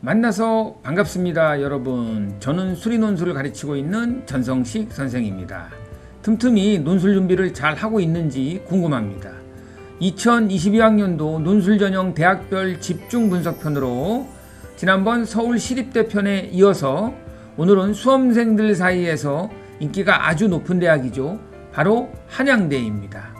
만나서 반갑습니다, 여러분. 저는 수리논술을 가르치고 있는 전성식 선생입니다. 틈틈이 논술 준비를 잘 하고 있는지 궁금합니다. 2022학년도 논술 전형 대학별 집중 분석편으로 지난번 서울시립대 편에 이어서 오늘은 수험생들 사이에서 인기가 아주 높은 대학이죠. 바로 한양대입니다.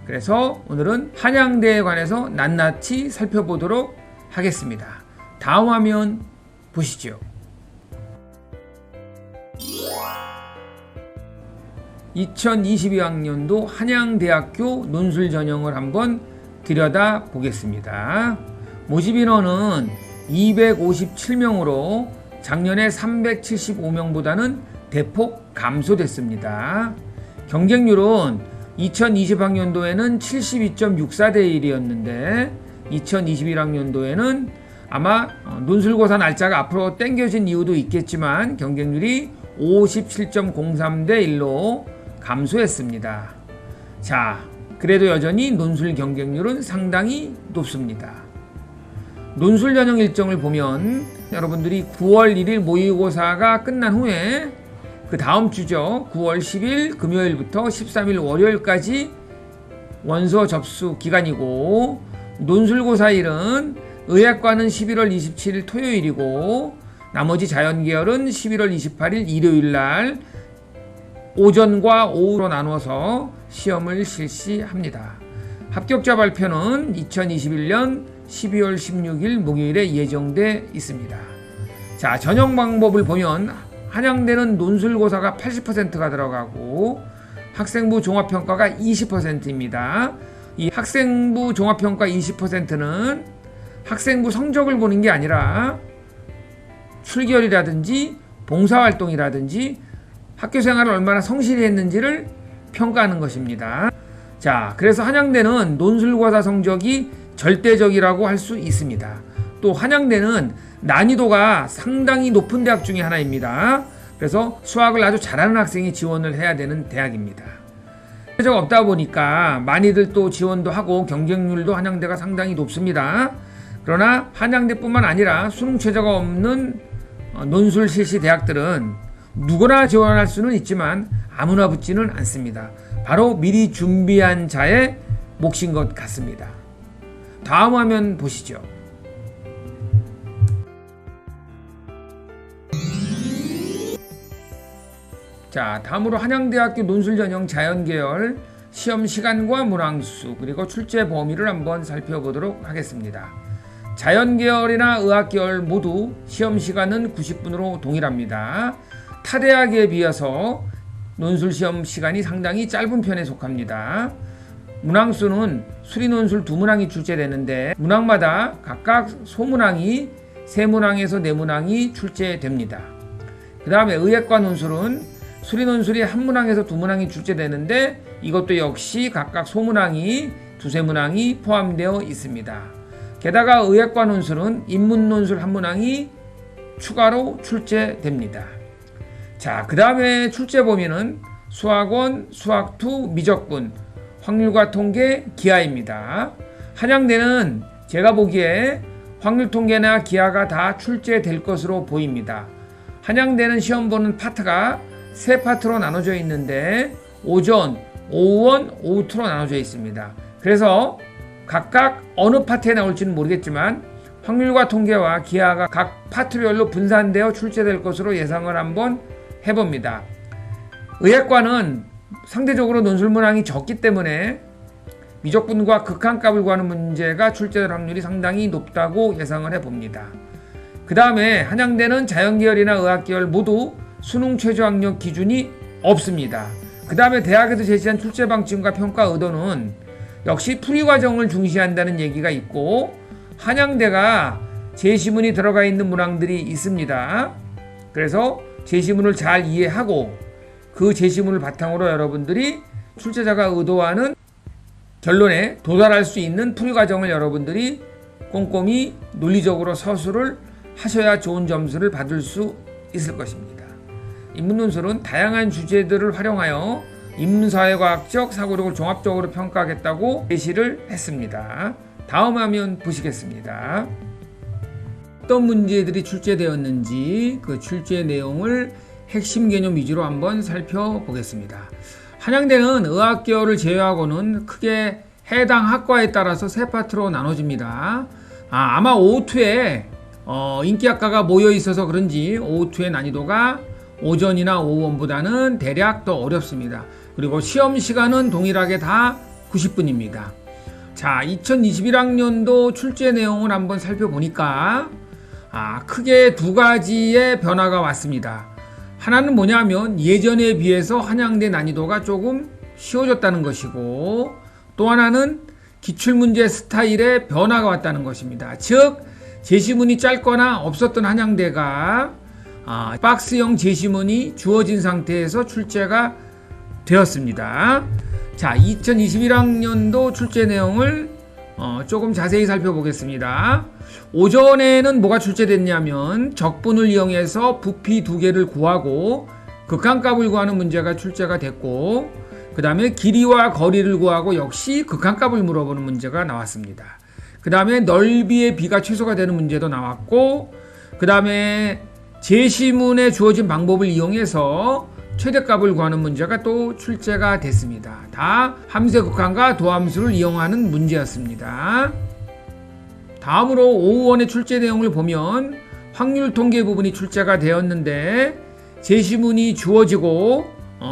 그래서 오늘은 한양대에 관해서 낱낱이 살펴보도록 하겠습니다. 다음 화면 보시죠. 2022학년도 한양대학교 논술 전형을 한번 들여다 보겠습니다. 모집 인원은 257명으로 작년에 375명보다는 대폭 감소됐습니다. 경쟁률은 2020학년도에는 72.64대 1이었는데 2021학년도에는 아마 논술고사 날짜가 앞으로 당겨진 이유도 있겠지만 경쟁률이 57.03대 1로 감소했습니다. 자, 그래도 여전히 논술 경쟁률은 상당히 높습니다. 논술 전형 일정을 보면 여러분들이 9월 1일 모의고사가 끝난 후에 그 다음 주죠. 9월 10일 금요일부터 13일 월요일까지 원서 접수 기간이고, 논술고사일은 의학과는 11월 27일 토요일이고 나머지 자연계열은 11월 28일 일요일날 오전과 오후로 나누어서 시험을 실시합니다. 합격자 발표는 2021년 12월 16일 목요일에 예정돼 있습니다. 자, 전형 방법을 보면 한양대는 논술고사가 80%가 들어가고 학생부 종합평가가 20%입니다. 이 학생부 종합평가 20%는 학생부 성적을 보는 게 아니라 출결이라든지 봉사활동이라든지 학교생활을 얼마나 성실히 했는지를 평가하는 것입니다. 자, 그래서 한양대는 논술고사 성적이 절대적이라고 할 수 있습니다. 또 한양대는 난이도가 상당히 높은 대학 중에 하나입니다. 그래서 수학을 아주 잘하는 학생이 지원을 해야 되는 대학입니다. 최저가 없다 보니까 많이들 또 지원도 하고 경쟁률도 한양대가 상당히 높습니다. 그러나 한양대뿐만 아니라 수능 최저가 없는 논술 실시 대학들은 누구나 지원할 수는 있지만 아무나 붙지는 않습니다. 바로 미리 준비한 자의 몫인 것 같습니다. 다음 화면 보시죠. 자, 다음으로 한양대학교 논술 전형 자연계열 시험 시간과 문항수 그리고 출제 범위를 한번 살펴보도록 하겠습니다. 자연계열이나 의학계열 모두 시험 시간은 90분으로 동일합니다. 타 대학에 비해서 논술 시험 시간이 상당히 짧은 편에 속합니다. 문항수는 수리논술 2문항이 출제되는데 문항마다 각각 소문항이 3문항에서 4문항이 출제됩니다. 그 다음에 의학과 논술은 수리논술이 1문항에서 2문항이 출제되는데 이것도 역시 각각 소문항이 2~3문항이 포함되어 있습니다. 게다가 의학과 논술은 인문논술 1문항이 추가로 출제됩니다. 자, 그 다음에 출제 범위는 수학원, 수학2, 미적분, 확률과 통계, 기하입니다. 한양대는 제가 보기에 확률 통계나 기하가 다 출제될 것으로 보입니다. 한양대는 시험 보는 파트가 3파트로 나눠져 있는데 오전, 오후원, 오후2로 나눠져 있습니다. 그래서 각각 어느 파트에 나올지는 모르겠지만 확률과 통계와 기하가 각 파트별로 분산되어 출제될 것으로 예상을 한번 해봅니다. 의학과는 상대적으로 논술 문항이 적기 때문에 미적분과 극한값을 구하는 문제가 출제될 확률이 상당히 높다고 예상을 해봅니다. 그 다음에 한양대는 자연계열이나 의학계열 모두 수능 최저학력 기준이 없습니다. 그 다음에 대학에서 제시한 출제 방침과 평가 의도는 역시 풀이 과정을 중시한다는 얘기가 있고 한양대가 제시문이 들어가 있는 문항들이 있습니다. 그래서 제시문을 잘 이해하고 그 제시문을 바탕으로 여러분들이 출제자가 의도하는 결론에 도달할 수 있는 풀이 과정을 여러분들이 꼼꼼히 논리적으로 서술을 하셔야 좋은 점수를 받을 수 있을 것입니다. 인문논술은 다양한 주제들을 활용하여 인문사회과학적 사고력을 종합적으로 평가하겠다고 제시를 했습니다. 다음 화면 보시겠습니다. 어떤 문제들이 출제되었는지 그 출제 내용을 핵심 개념 위주로 한번 살펴보겠습니다. 한양대는 의학계열을 제외하고는 크게 해당 학과에 따라서 세 파트로 나눠집니다. 아마 O2에 인기학과가 모여 있어서 그런지 O2의 난이도가 오전이나 오후원보다는 대략 더 어렵습니다. 그리고 시험 시간은 동일하게 다 90분입니다. 자, 2021학년도 출제 내용을 한번 살펴보니까 크게 두 가지의 변화가 왔습니다. 하나는 뭐냐면 예전에 비해서 한양대 난이도가 조금 쉬워졌다는 것이고, 또 하나는 기출문제 스타일에 변화가 왔다는 것입니다. 즉 제시문이 짧거나 없었던 한양대가 박스형 제시문이 주어진 상태에서 출제가 되었습니다. 자, 2021학년도 출제 내용을 조금 자세히 살펴보겠습니다. 오전에는 뭐가 출제됐냐면 적분을 이용해서 부피 두 개를 구하고 극한값을 구하는 문제가 출제가 됐고, 그 다음에 길이와 거리를 구하고 역시 극한값을 물어보는 문제가 나왔습니다. 그 다음에 넓이의 비가 최소가 되는 문제도 나왔고, 그 다음에 제시문에 주어진 방법을 이용해서 최대값을 구하는 문제가 또 출제가 됐습니다. 다 함수의 극한과 도함수를 이용하는 문제였습니다. 다음으로 오후원의 출제 내용을 보면 확률 통계 부분이 출제가 되었는데 제시문이 주어지고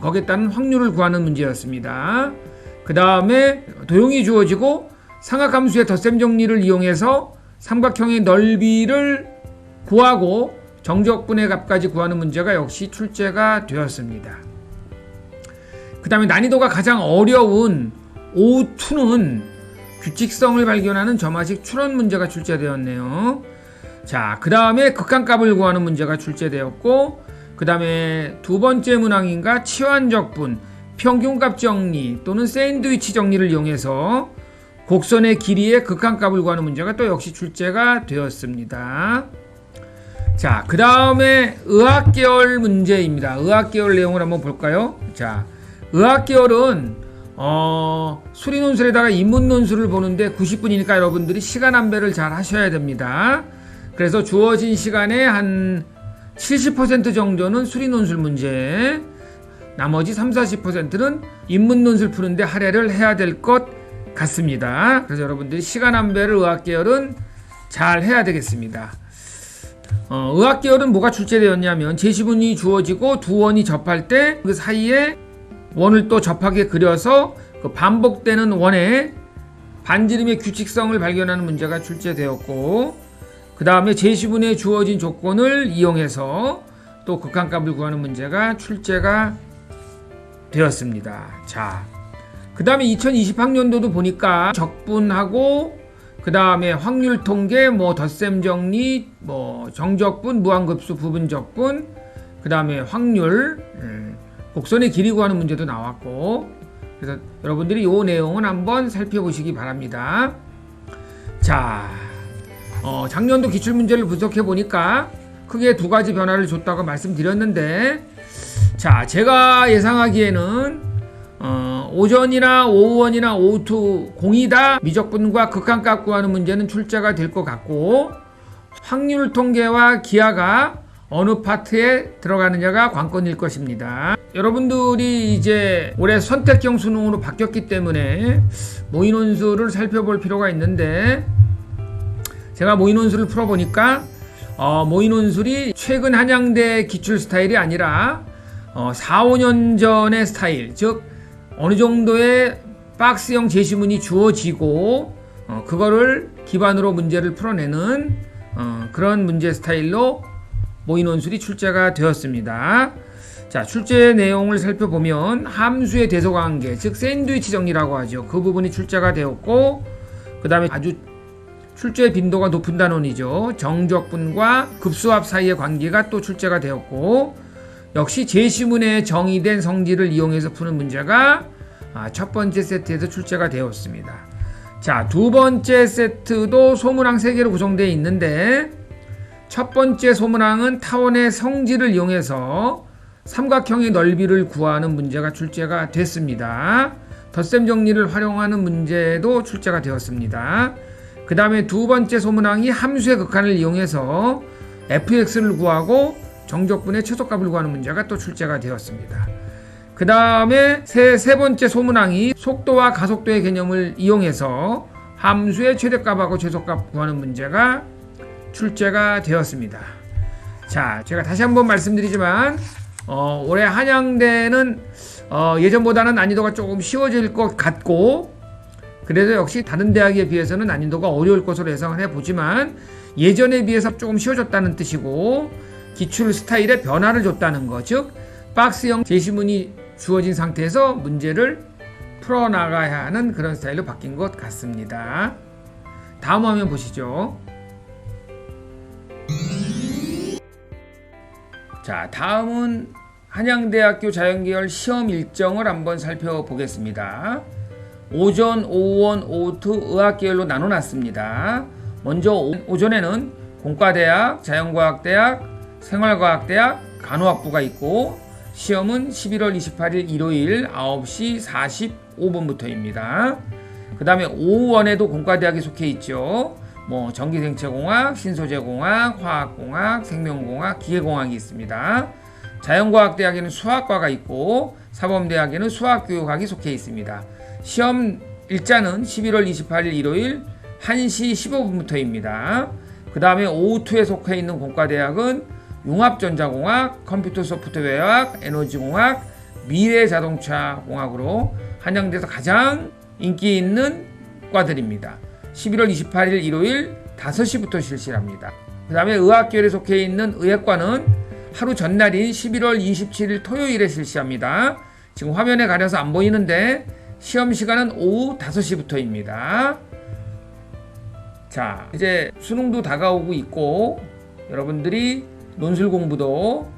거기에 따른 확률을 구하는 문제였습니다. 그 다음에 도형이 주어지고 삼각함수의 덧셈 정리를 이용해서 삼각형의 넓이를 구하고 정적분의 값까지 구하는 문제가 역시 출제가 되었습니다. 그 다음에 난이도가 가장 어려운 O2는 규칙성을 발견하는 점화식 추론 문제가 출제되었네요. 자, 그 다음에 극한값을 구하는 문제가 출제되었고, 그 다음에 두 번째 문항인가 치환적분, 평균값 정리 또는 샌드위치 정리를 이용해서 곡선의 길이의 극한값을 구하는 문제가 또 역시 출제가 되었습니다. 자, 그 다음에 의학계열 문제입니다. 의학계열 내용을 한번 볼까요? 자, 의학계열은 수리논술에다가 인문논술을 보는데 90분이니까 여러분들이 시간 안배를 잘 하셔야 됩니다. 그래서 주어진 시간에 한 70% 정도는 수리논술 문제, 나머지 30-40%는 인문논술 푸는데 할애를 해야 될 것 같습니다. 그래서 여러분들이 시간 안배를 의학계열은 잘 해야 되겠습니다. 의학계열은 뭐가 출제되었냐면 제시문이 주어지고 두 원이 접할 때 그 사이에 원을 또 접하게 그려서 그 반복되는 원의 반지름의 규칙성을 발견하는 문제가 출제되었고, 그 다음에 제시문에 주어진 조건을 이용해서 또 극한값을 구하는 문제가 출제가 되었습니다. 자, 그 다음에 2020학년도도 보니까 적분하고 그 다음에 확률 통계, 덧셈 정리, 정적분, 무한급수 부분적분, 그 다음에 확률, 곡선의 길이 구하는 문제도 나왔고, 그래서 여러분들이 이 내용은 한번 살펴보시기 바랍니다. 자, 작년도 기출문제를 분석해 보니까 크게 두 가지 변화를 줬다고 말씀드렸는데, 자, 제가 예상하기에는 오전이나 오후원이나 오후2 공이 다 미적분과 극한값 구하는 문제는 출제가 될 것 같고, 확률 통계와 기하가 어느 파트에 들어가느냐가 관건일 것입니다. 여러분들이 이제 올해 선택형 수능으로 바뀌었기 때문에 모의논술을 살펴볼 필요가 있는데, 제가 모의논술을 풀어보니까 모의논술이 최근 한양대 기출 스타일이 아니라 4-5년 전의 스타일, 즉 어느 정도의 박스형 제시문이 주어지고 그거를 기반으로 문제를 풀어내는 그런 문제 스타일로 모의논술이 출제가 되었습니다. 자, 출제 내용을 살펴보면 함수의 대소관계, 즉 샌드위치 정리라고 하죠. 그 부분이 출제가 되었고, 그 다음에 아주 출제 빈도가 높은 단원이죠. 정적분과 급수합 사이의 관계가 또 출제가 되었고, 역시 제시문에 정의된 성질을 이용해서 푸는 문제가 첫 번째 세트에서 출제가 되었습니다. 자, 두 번째 세트도 소문항 3개로 구성되어 있는데, 첫 번째 소문항은 타원의 성질을 이용해서 삼각형의 넓이를 구하는 문제가 출제가 됐습니다. 덧셈 정리를 활용하는 문제도 출제가 되었습니다. 그 그 다음에 두 번째 소문항이 함수의 극한을 이용해서 fx를 구하고 정적분의 최소값을 구하는 문제가 또 출제가 되었습니다. 그 다음에 세 번째 소문항이 속도와 가속도의 개념을 이용해서 함수의 최대값하고 최소값 구하는 문제가 출제가 되었습니다. 자, 제가 다시 한번 말씀드리지만 올해 한양대는 예전보다는 난이도가 조금 쉬워질 것 같고, 그래도 역시 다른 대학에 비해서는 난이도가 어려울 것으로 예상을 해보지만 예전에 비해서 조금 쉬워졌다는 뜻이고, 기출 스타일에 변화를 줬다는 거, 즉 박스형 제시문이 주어진 상태에서 문제를 풀어나가야 하는 그런 스타일로 바뀐 것 같습니다. 다음 화면 보시죠. 자, 다음은 한양대학교 자연계열 시험 일정을 한번 살펴보겠습니다. 오전, 오후원, 오후2 의학계열로 나눠놨습니다. 먼저 오전에는 공과대학, 자연과학대학, 생활과학대학, 간호학부가 있고, 시험은 11월 28일 일요일 9시 45분부터입니다. 그 다음에 오후원에도 공과대학이 속해 있죠. 전기생체공학, 신소재공학, 화학공학, 생명공학, 기계공학이 있습니다. 자연과학대학에는 수학과가 있고, 사범대학에는 수학교육학이 속해 있습니다. 시험 일자는 11월 28일 일요일 1시 15분부터입니다. 그 다음에 오후2에 속해 있는 공과대학은 융합전자공학, 컴퓨터 소프트웨어학, 에너지공학, 미래자동차공학으로 한양대에서 가장 인기 있는 과들입니다. 11월 28일 일요일 5시부터 실시합니다. 그 다음에 의학계열에 속해 있는 의학과는 하루 전날인 11월 27일 토요일에 실시합니다. 지금 화면에 가려서 안 보이는데 시험 시간은 오후 5시부터입니다. 자, 이제 수능도 다가오고 있고, 여러분들이 논술 공부도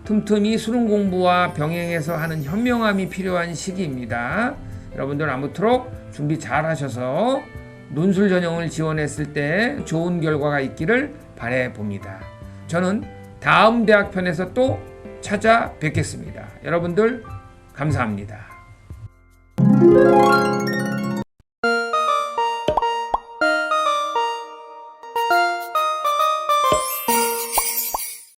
틈틈이 수능 공부와 병행해서 하는 현명함이 필요한 시기입니다. 여러분들 아무쪼록 준비 잘 하셔서 논술 전형을 지원했을 때 좋은 결과가 있기를 바라봅니다. 저는 다음 대학편에서 또 찾아뵙겠습니다. 여러분들 감사합니다.